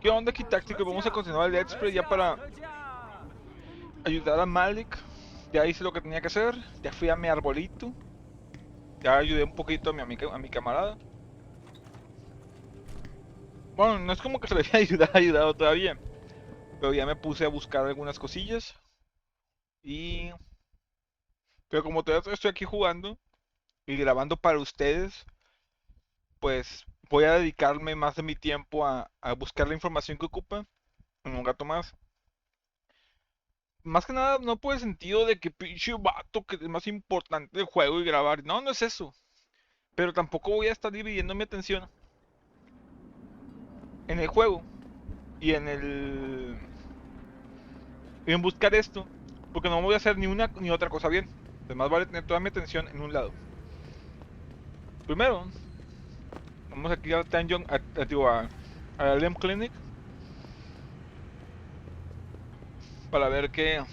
¿Qué onda aquí, Táctico? Vamos a continuar el Let's Play ya para ayudar a Malik. Ya hice lo que tenía que hacer, ya fui a mi arbolito, ya ayudé un poquito a mi camarada. Bueno, no es como que se le haya ayudado todavía, pero ya me puse a buscar algunas cosillas. Y... Pero como todavía estoy aquí jugando y grabando para ustedes, pues voy a dedicarme más de mi tiempo a buscar la información que ocupa en un rato más. Más que nada, no por el sentido de que pinche vato que es más importante el juego y grabar. No, no es eso. Pero tampoco voy a estar dividiendo mi atención en el juego y y en buscar esto. Porque no voy a hacer ni una ni otra cosa bien. Además vale tener toda mi atención en un lado. Primero, vamos aquí al Dungeon, a Lem Clinic. Para ver qué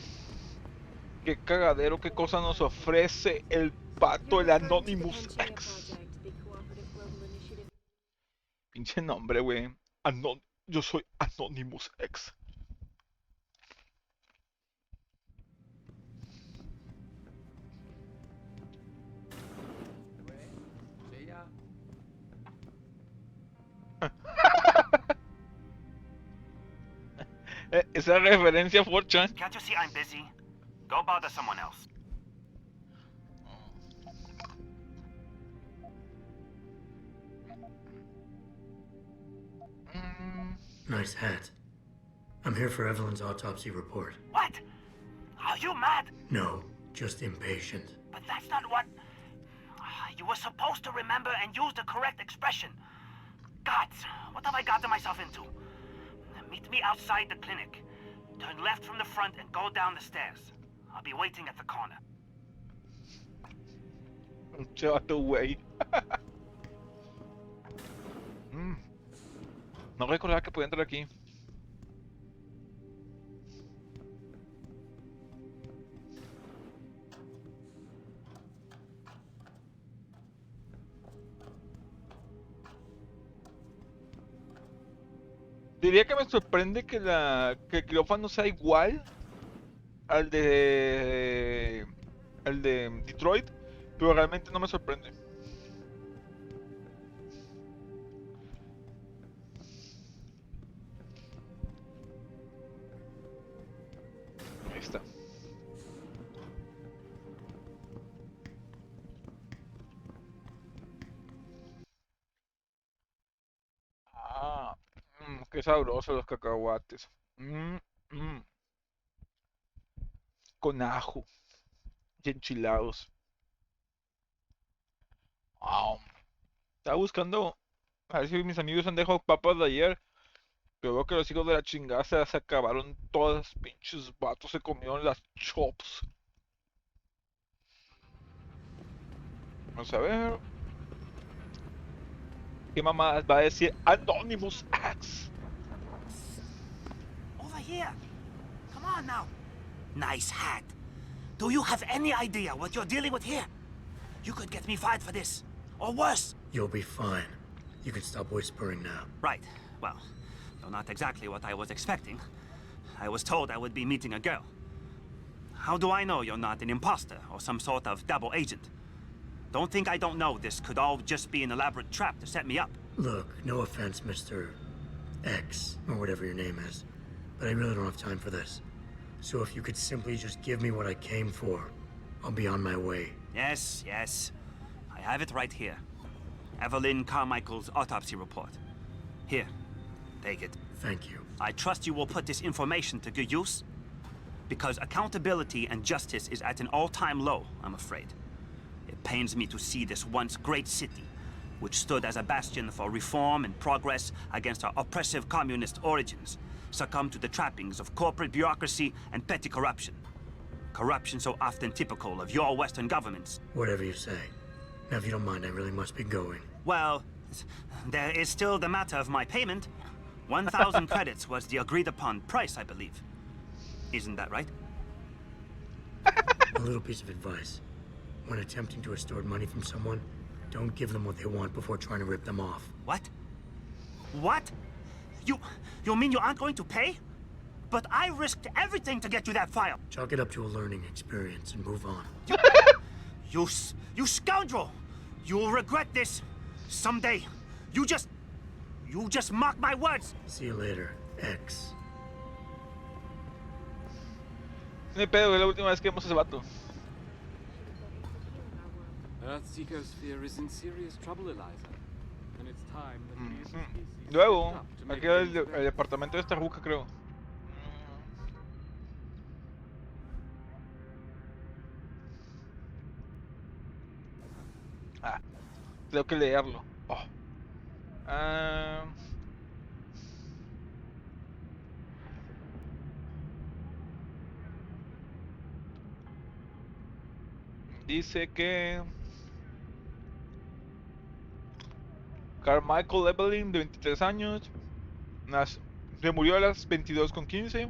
cagadero, qué cosa nos ofrece el pato, el Anonymous X. Pinche nombre, güey. Yo soy Anonymous X. Esa referencia, Forchan. Can't you see I'm busy? Go bother someone else. Nice hat. I'm here for Evelyn's autopsy report. What? Are you mad? No, just impatient. But that's not what... You were supposed to remember and use the correct expression. Gods, what have I gotten myself into? Meet me outside the clinic. Turn left from the front and go down the stairs. I'll be waiting at the corner. Chato, güey. No recordaba que podía entrar aquí. Diría que me sorprende que el quirófano sea igual al de Detroit, pero realmente no me sorprende. Ahí está. Qué sabrosos los cacahuates. Mm. Con ajo y enchilados. Wow. Estaba buscando a ver si mis amigos han dejado papas de ayer. Pero veo que los hijos de la chingada se acabaron todas. Pinches vatos se comieron las chops. Vamos a ver. ¿Qué mamá va a decir Anonymous X? Over here. Come on now. Nice hat. Do you have any idea what you're dealing with here? You could get me fired for this. Or worse. You'll be fine. You can stop whispering now. Right. Well, though not exactly what I was expecting. I was told I would be meeting a girl. How do I know you're not an imposter or some sort of double agent? Don't think I don't know this could all just be an elaborate trap to set me up. Look, no offense, Mr. X, or whatever your name is, but I really don't have time for this. So if you could simply just give me what I came for, I'll be on my way. Yes, yes. I have it right here. Evelyn Carmichael's autopsy report. Here, take it. Thank you. I trust you will put this information to good use, because accountability and justice is at an all-time low, I'm afraid. It pains me to see this once great city, which stood as a bastion for reform and progress against our oppressive communist origins, succumb to the trappings of corporate bureaucracy and petty corruption. Corruption so often typical of your Western governments. Whatever you say. Now, if you don't mind, I really must be going. Well, there is still the matter of my payment. 1,000 credits was the agreed-upon price, I believe. Isn't that right? A little piece of advice. When attempting to extort money from someone, don't give them what they want before trying to rip them off. What? What? You mean you aren't going to pay? But I risked everything to get you that file. Chalk it up to a learning experience and move on. You scoundrel! You'll regret this someday. You just mock my words. See you later, X. No hay pedo, es la última vez que vemos a ese vato. Earth's ecosphere is in serious trouble, Eliza. And it's time that we as a species Luego, stepped up to make aquí va things el better. departamento de esta ruca, creo. Ah, tengo que leerlo. Oh. Ah, dice que Carmichael Evelyn, de 23 años, se murió a las 22:15.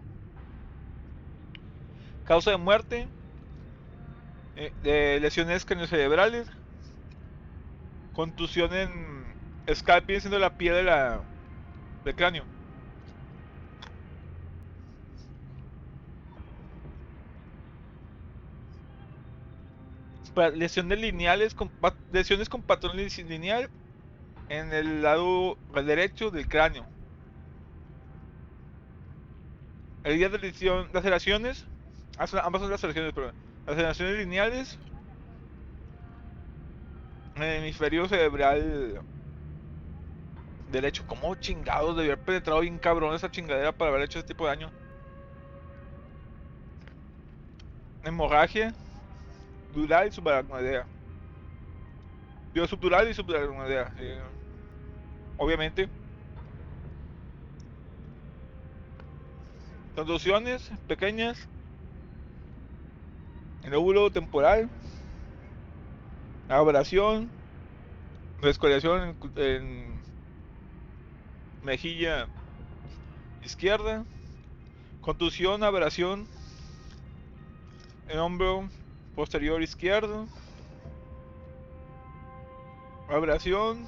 Causa de muerte, de lesiones craneocerebrales, contusión en scalp, siendo la piel del cráneo. Lesiones lineales, lesiones con patrón lineal en el lado derecho del cráneo. El día de laceraciones, ambas son laceraciones, pero laceraciones lineales en el hemisferio cerebral derecho. ¿Cómo chingados debió haber penetrado bien cabrón esa chingadera para haber hecho ese tipo de daño? Hemorragia dural y subaracnoidea. Biosubdural y subaracnoidea. Obviamente. Contusiones pequeñas. El óvulo temporal. Abrasión. Descoriación en mejilla izquierda. Contusión, abrasión en hombro posterior izquierdo. Abrasión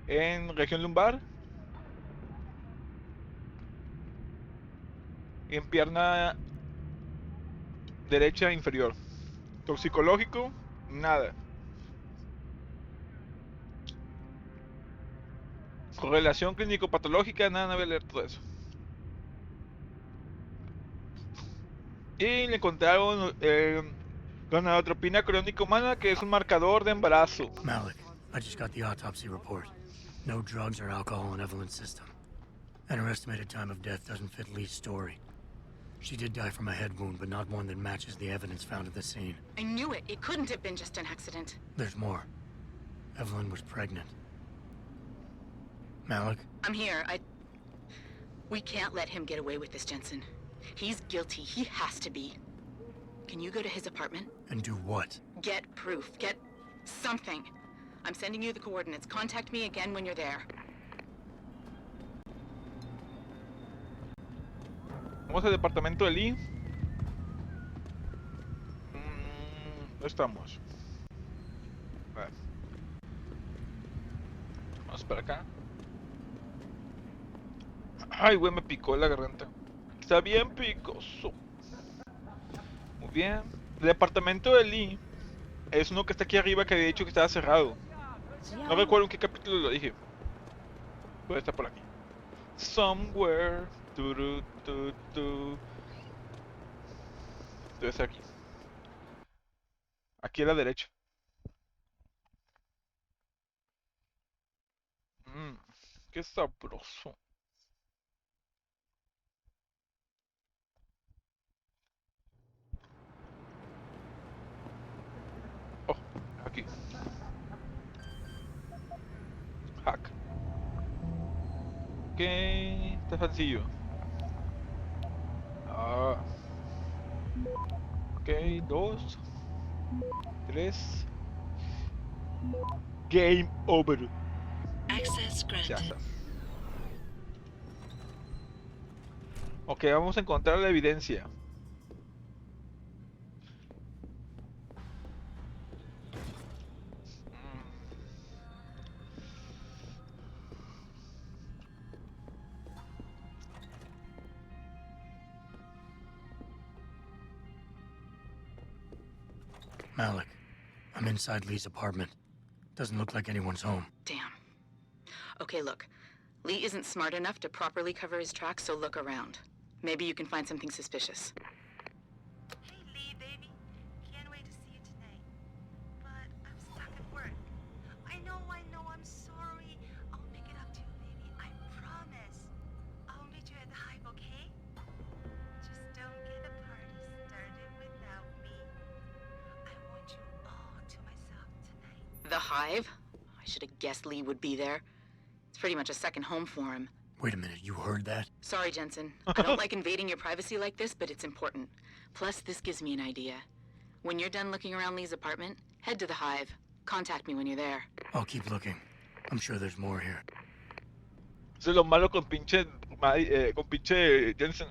en región lumbar. Y en pierna derecha inferior. Toxicológico, nada. Correlación clínico-patológica, nada, no voy a leer todo eso. Y le encontraron gonadotropina crónica humana, que es un marcador de embarazo. Malik, I just got the autopsy report. No drugs or alcohol in Evelyn's system. And her estimated time of death doesn't fit Lee's story. She did die from a head wound, but not one that matches the evidence found at the scene. I knew it. It couldn't have been just an accident. There's more. Evelyn was pregnant. Malik? I'm here. We can't let him get away with this, Jensen. He's guilty. He has to be. Can you go to his apartment? And do what? Get proof. Get something. I'm sending you the coordinates. Contact me again when you're there. Vamos al departamento de Lee. ¿Dónde estamos? Vale. Vamos para acá. Ay, güey, me picó la garganta. Está bien picoso. Muy bien. El departamento de Lee es uno que está aquí arriba, que había dicho que estaba cerrado. No recuerdo en qué capítulo lo dije. Puede estar por aquí. Somewhere. Debe ser aquí. Aquí a la derecha. Qué sabroso. Oh, aquí. Hack. Ok, está sencillo. Ok, 2, 3. Game over. Access Ya granted. está. Ok, vamos a encontrar la evidencia. Malik, I'm inside Lee's apartment. Doesn't look like anyone's home. Damn. Okay, look. Lee isn't smart enough to properly cover his tracks, so look around. Maybe you can find something suspicious. Hey, Lee, baby. Can't wait to see you tonight. But I'm stuck at work. I know, I'm sorry. I'll make it up to you, baby. I promise. I'll meet you at the Hive, okay? Just don't get the party started without me. I want you all to myself tonight. The Hive? I should have guessed Lee would be there. It's pretty much a second home for him. Wait a minute, you heard that? Sorry, Jensen. I don't like invading your privacy like this, but it's important. Plus, this gives me an idea. When you're done looking around Lee's apartment, head to the Hive. Contact me when you're there. I'll keep looking. I'm sure there's more here. Eso es lo malo con pinche Jensen.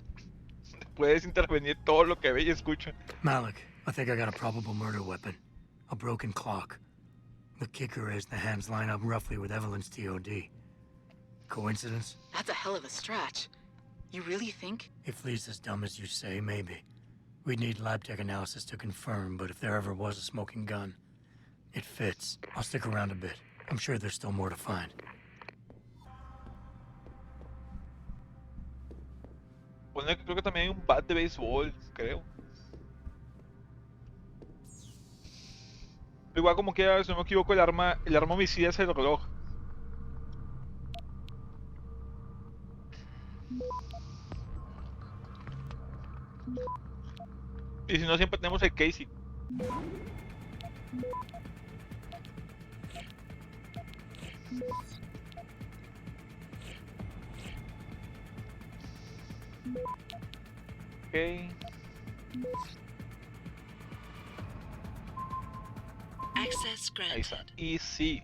Puedes intervenir todo lo que ve y escucha. Malik, I think I got a probable murder weapon. A broken clock. The kicker is the hands line up roughly with Evelyn's TOD. Coincidence? That's a hell of a stretch. You really think? If Lee's as dumb as you say, maybe. We'd need lab tech analysis to confirm, but if there ever was a smoking gun, it fits. I'll stick around a bit. I'm sure there's still more to find. Bueno, creo que también hay un bat de béisbol, creo. Igual como quiera, si no me equivoco, el arma homicida es el reloj. Y si no, siempre tenemos el Casey. Ok. Access Ahí está. granted. Y sí.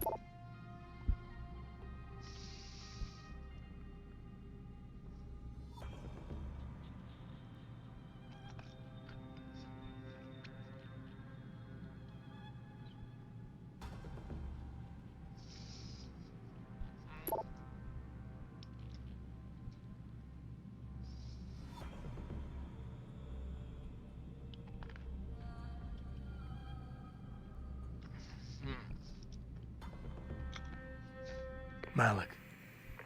Malik,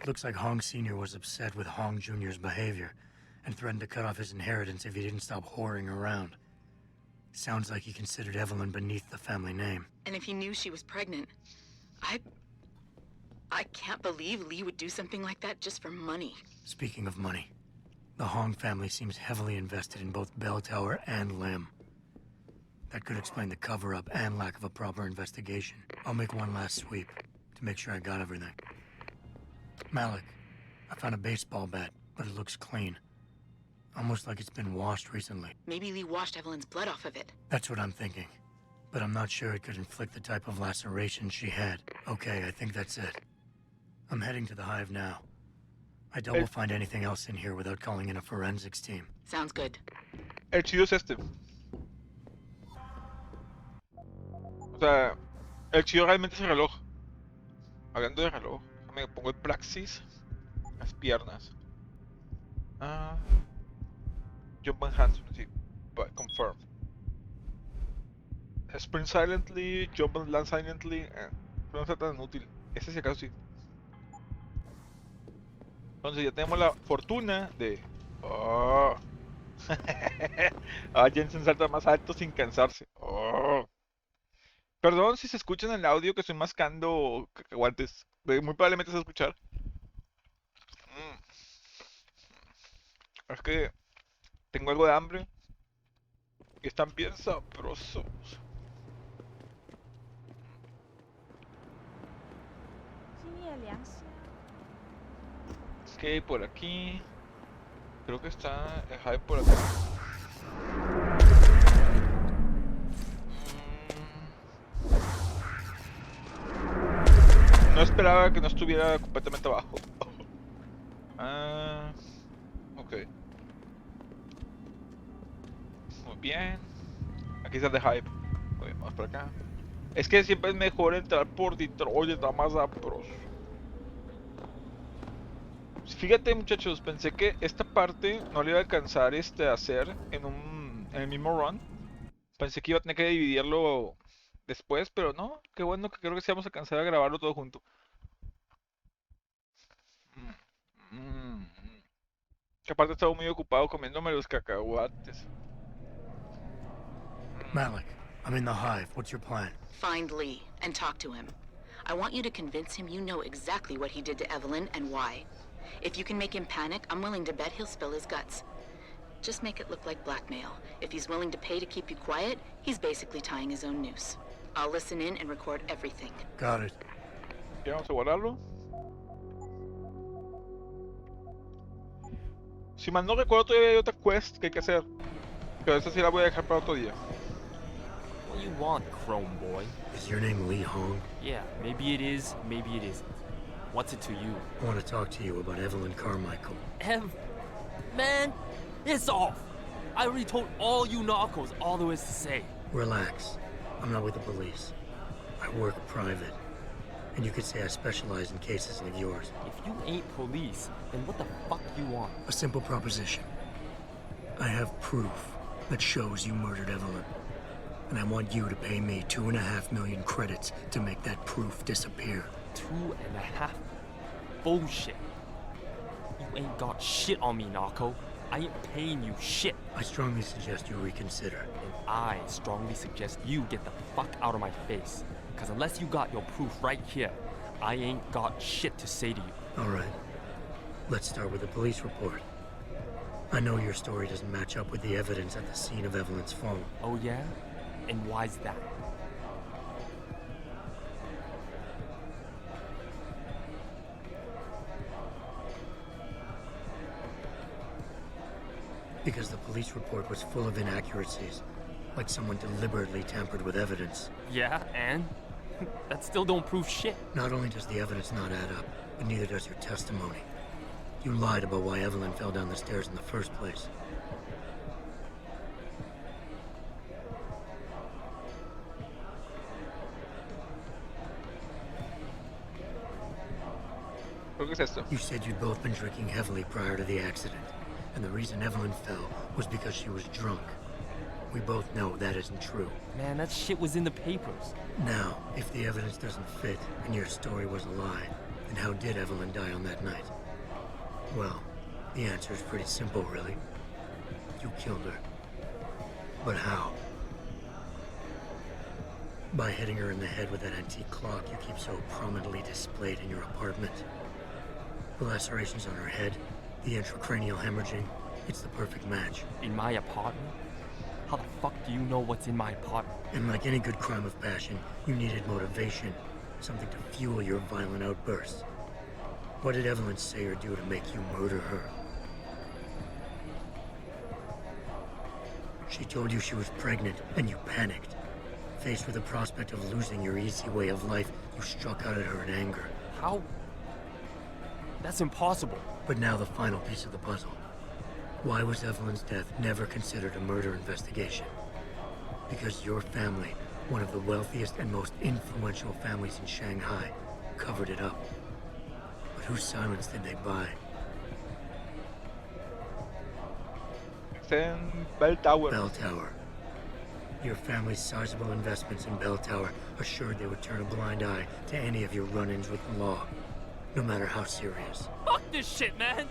looks like Hong Sr. was upset with Hong Jr.'s behavior and threatened to cut off his inheritance if he didn't stop whoring around. Sounds like he considered Evelyn beneath the family name. And if he knew she was pregnant, I can't believe Lee would do something like that just for money. Speaking of money, the Hong family seems heavily invested in both Bell Tower and Lim. That could explain the cover-up and lack of a proper investigation. I'll make one last sweep to make sure I got everything. Malik, I found a baseball bat, but it looks clean. Almost like it's been washed recently. Maybe Lee washed Evelyn's blood off of it. That's what I'm thinking. But I'm not sure it could inflict the type of laceration she had. Okay, I think that's it. I'm heading to the Hive now. I doubt we'll find anything else in here without calling in a forensics team. Sounds good. El chido es este. O sea, el chido realmente es el reloj. Hablando de reloj, me pongo el praxis, las piernas. Ah, jump and hands, sí, but confirm. Sprint silently, jump and land silently. No está tan útil. Este si acaso sí. Entonces ya tenemos la fortuna de... Oh. Ah, Jensen salta más alto sin cansarse. Oh. Perdón si se escucha en el audio que estoy mascando cacahuates. Muy probablemente se va a escuchar. Es que tengo algo de hambre. Y están bien sabrosos. Ok, por aquí. Creo que está el Hive por acá. No esperaba que no estuviera completamente abajo. Ah, ok. Muy bien. Aquí está The Hive. Ok, vamos por acá. Es que siempre es mejor entrar por Detroit, está más sabroso. Fíjate, muchachos, pensé que esta parte no le iba a alcanzar a hacer en el mismo run. Pensé que iba a tener que dividirlo después, pero no. Qué bueno que creo que sí vamos a alcanzar a grabarlo todo junto. Mm, mm. Que aparte estaba muy ocupado comiéndome los cacahuates. Malik, I'm in the hive. What's your plan? Find Lee and talk to him. I want you to convince him you know exactly what he did to Evelyn and why. If you can make him panic, I'm willing to bet he'll spill his guts. Just make it look like blackmail. If he's willing to pay to keep you quiet, he's basically tying his own noose. I'll listen in and record everything. Got it. Ya vamos a guardarlo. Si mal no recuerdo, todavía hay otra quest que hay que hacer. Pero esa sí la voy a dejar para otro día. What do you want, Chrome Boy? Is your name Lee Hong? Yeah, maybe it is, maybe it isn't. What's it to you? I want to talk to you about Evelyn Carmichael. Man, it's off. I already told all you narcos all there is to say. Relax. I'm not with the police. I work private. And you could say I specialize in cases like yours. If you ain't police, then what the fuck you want? A simple proposition. I have proof that shows you murdered Evelyn. And I want you to pay me 2.5 million credits to make that proof disappear. 2.5? Bullshit. You ain't got shit on me, narco. I ain't paying you shit. I strongly suggest you reconsider. And I strongly suggest you get the fuck out of my face. Because unless you got your proof right here, I ain't got shit to say to you. All right. Let's start with the police report. I know your story doesn't match up with the evidence at the scene of Evelyn's phone. Oh yeah? And why's that? Because the police report was full of inaccuracies. Like someone deliberately tampered with evidence. Yeah, and? That still don't prove shit. Not only does the evidence not add up, but neither does your testimony. You lied about why Evelyn fell down the stairs in the first place. Creo que es esto. You said you'd both been drinking heavily prior to the accident, and the reason Evelyn fell was because she was drunk. We both know that isn't true. Man, that shit was in the papers. Now, if the evidence doesn't fit and your story was a lie, then how did Evelyn die on that night? Well, the answer is pretty simple, really. You killed her. But how? By hitting her in the head with that antique clock you keep so prominently displayed in your apartment. The lacerations on her head, the intracranial hemorrhaging, it's the perfect match. In my apartment? How the fuck do you know what's in my apartment? And like any good crime of passion, you needed motivation, something to fuel your violent outbursts. What did Evelyn say or do to make you murder her? She told you she was pregnant, and you panicked. Faced with the prospect of losing your easy way of life, you struck out at her in anger. How? That's impossible. But now the final piece of the puzzle. Why was Evelyn's death never considered a murder investigation? Because your family, one of the wealthiest and most influential families in Shanghai, covered it up. But whose silence did they buy? Está en Bell Tower. Bell Tower. Your family's sizable investments in Bell Tower assured they would turn a blind eye to any of your run-ins with the law, no matter how serious. Fuck this shit, man!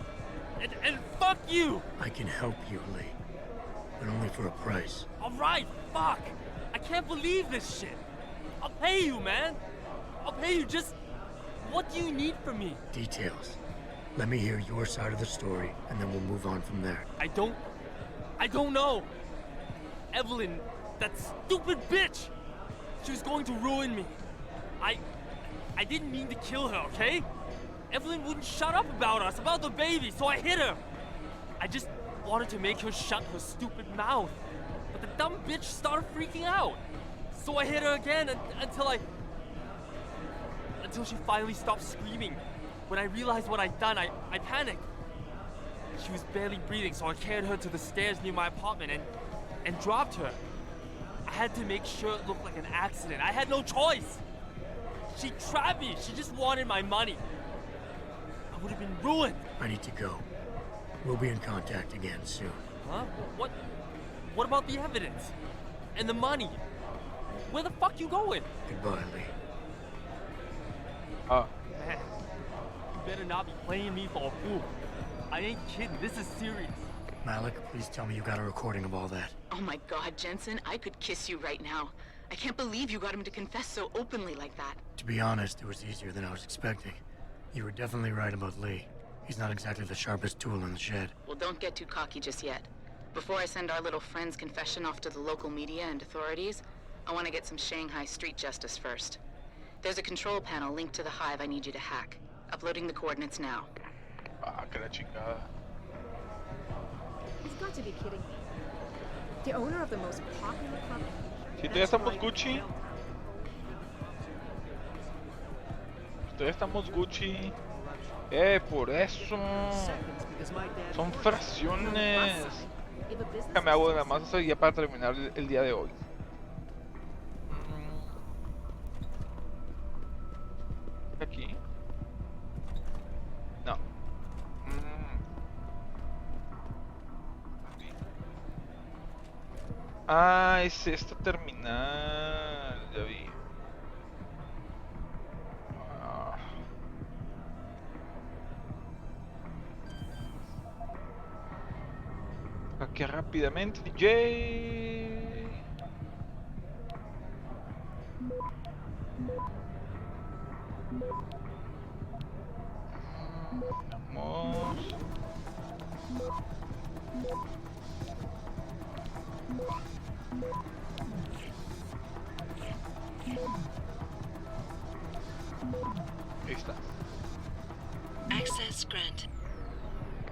And fuck you! I can help you, Lee. But only for a price. Alright, fuck! I can't believe this shit! I'll pay you, man! I'll pay you, just... What do you need from me? Details. Let me hear your side of the story, and then we'll move on from there. I don't know! Evelyn, that stupid bitch! She was going to ruin me. I didn't mean to kill her, okay? Evelyn wouldn't shut up about us, about the baby, so I hit her. I just wanted to make her shut her stupid mouth. But the dumb bitch started freaking out. So I hit her again until she finally stopped screaming. When I realized what I'd done, I panicked. She was barely breathing, so I carried her to the stairs near my apartment and dropped her. I had to make sure it looked like an accident. I had no choice. She trapped me. She just wanted my money. I would have been ruined. I need to go. We'll be in contact again soon. Huh? What about the evidence? And the money. Where the fuck you going? Goodbye, Lee. Ah, Man, you better not be playing me for a fool. I ain't kidding. This is serious. Malik, please tell me you got a recording of all that. Oh my God, Jensen, I could kiss you right now. I can't believe you got him to confess so openly like that. To be honest, it was easier than I was expecting. You were definitely right about Lee. He's not exactly the sharpest tool in the shed. Well, don't get too cocky just yet. Before I send our little friend's confession off to the local media and authorities, I want to get some Shanghai street justice first. There's a control panel linked to the hive I need you to hack. Uploading the coordinates now. que la chingada. He's got to be kidding me. The owner of the most popular club. Si todavía estamos Gucci. Todavía estamos Gucci. Por eso. Son fracciones. Déjame hago nada más eso ya para terminar el día de hoy. Aquí. No. Ah, es esta terminal. Ya vi. Ah. Aquí rápidamente, DJ. Vamos. Ahí está. Access granted.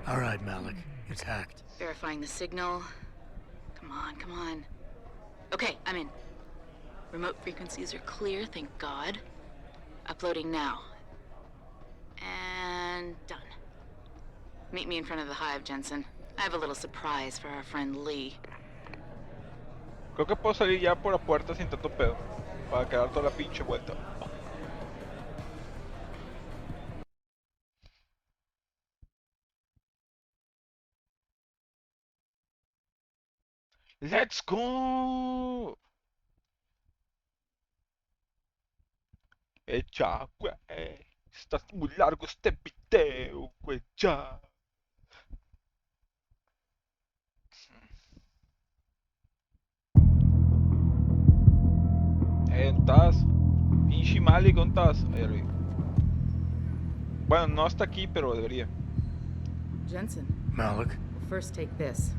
All right, Malik. It's hacked. Verifying the signal. Come on, come on. Okay, I'm in. Remote frequencies are clear, thank God. Uploading now. And done. Meet me in front of the hive, Jensen. I have a little surprise for our friend Lee. Creo que puedo salir ya por la puerta sin tanto pedo. Para quedar toda la pinche vuelta. Let's go. Echa, güey. Está muy largo este video, güey. Ya. ¿Dónde estás? Pinche Malik, ¿dónde estás? Ahí arriba. Bueno, no está aquí, pero debería. Jensen, Malik, well, first take this.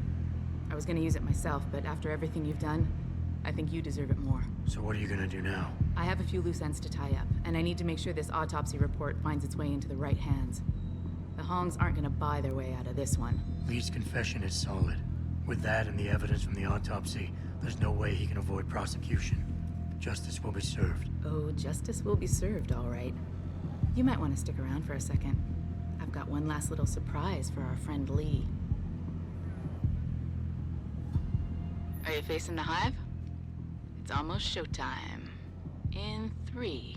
I was gonna use it myself, but after everything you've done, I think you deserve it more. so what are you gonna do now? I have a few loose ends to tie up, and I need to make sure this autopsy report finds its way into the right hands. The Hongs aren't gonna buy their way out of this one. Lee's confession is solid. With that and the evidence from the autopsy, there's no way he can avoid prosecution. Justice will be served. Oh, justice will be served, all right. You might want to stick around for a second. I've got one last little surprise for our friend Lee. Are you facing the hive? It's almost showtime. In 3,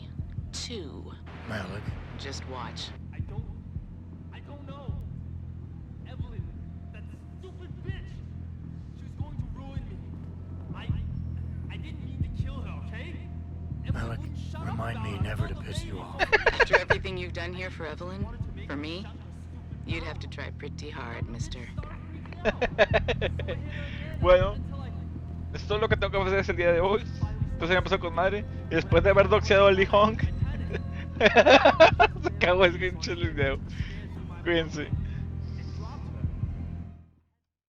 2, Malik, just watch. I don't know. Evelyn, that stupid bitch. She was going to ruin me. I didn't mean to kill her, okay? Evelyn Malik, wouldn't shut up remind about me it. I never to told her piss you baby. off. After everything you've done here for Evelyn, for me, you'd have to try pretty hard, mister. Bueno, esto es lo que tengo que hacer el día de hoy. Entonces me pasó con madre. Y después de haber doxeado al Lee Hong, se cagó el pinche video. Cuídense.